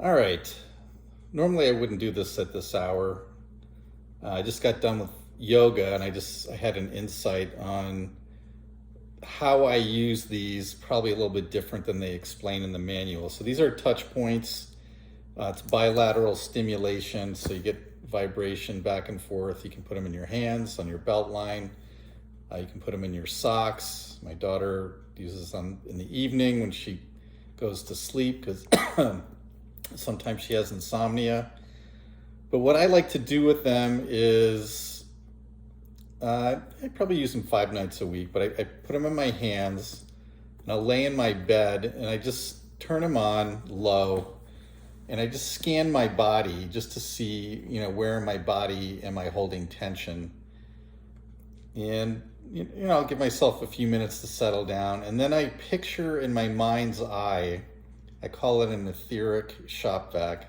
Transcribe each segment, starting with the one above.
All right. Normally I wouldn't do this at this hour. I just got done with yoga and I had an insight on how I use these, probably a little bit different than they explain in the manual. So these are touch points. It's bilateral stimulation, so you get vibration back and forth. You can put them in your hands, on your belt line. You can put them in your socks. My daughter uses them in the evening when she goes to sleep because sometimes she has insomnia. But what I like to do with them is I probably use them 5 nights a week, but I put them in my hands and I'll lay in my bed and I just turn them on low and I just scan my body just to see, where in my body am I holding tension. And, I'll give myself a few minutes to settle down. And then I picture in my mind's eye, I call it an etheric shop vac.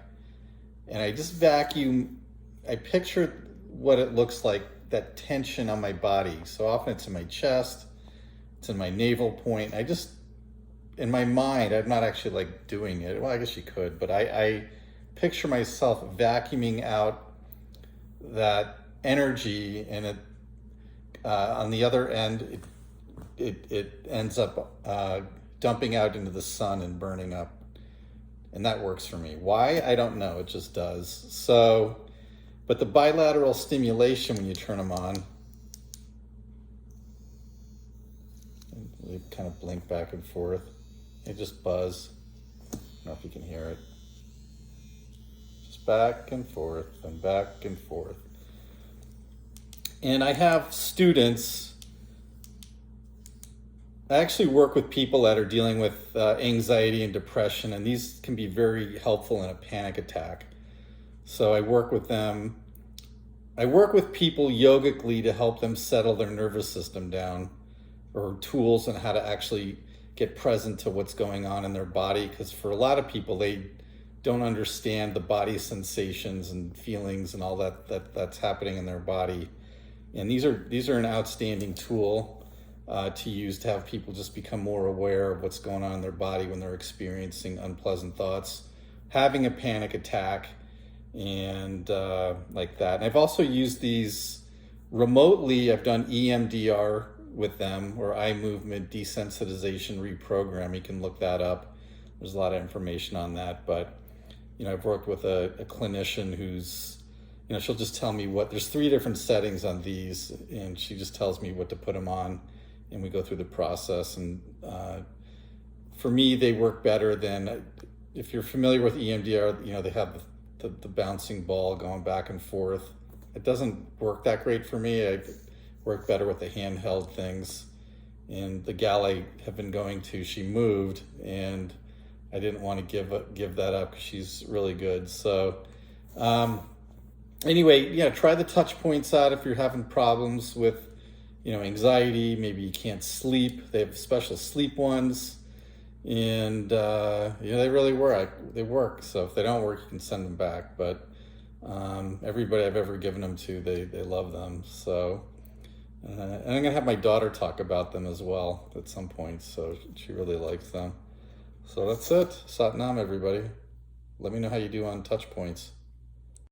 And I just vacuum, I picture what it looks like, that tension on my body. So often it's in my chest, it's in my navel point. In my mind, I'm not actually like doing it. Well, I guess you could, but I picture myself vacuuming out that energy, and it on the other end, it ends up dumping out into the sun and burning up. And that works for me. Why? I don't know. It just does. So, but the bilateral stimulation, when you turn them on, they kind of blink back and forth. They just buzz. I don't know if you can hear it. Just back and forth and back and forth. And I have students. I actually work with people that are dealing with anxiety and depression, and these can be very helpful in a panic attack. So I work with them. I work with people yogically to help them settle their nervous system down, or tools on how to actually get present to what's going on in their body. Because for a lot of people, they don't understand the body sensations and feelings and all that's happening in their body. And these are an outstanding tool to use to have people just become more aware of what's going on in their body when they're experiencing unpleasant thoughts, having a panic attack, and like that. And I've also used these remotely. I've done EMDR with them, or eye movement desensitization reprogram. You can look that up. There's a lot of information on that. But I've worked with a clinician who's, she'll just tell me there's 3 different settings on these, and she just tells me what to put them on, and we go through the process. And for me, they work better than, if you're familiar with EMDR, they have the bouncing ball going back and forth. It doesn't work that great for me. I work better with the handheld things. And the gal I have been going to, she moved, and I didn't want to give that up because she's really good. So anyway, try the touch points out if you're having problems with anxiety. Maybe you can't sleep. They have special sleep ones, and they really work. They work. So if they don't work, you can send them back. But everybody I've ever given them to, they love them. So and I'm gonna have my daughter talk about them as well at some point. So she really likes them. So that's it. Sat Nam, everybody. Let me know how you do on touch points.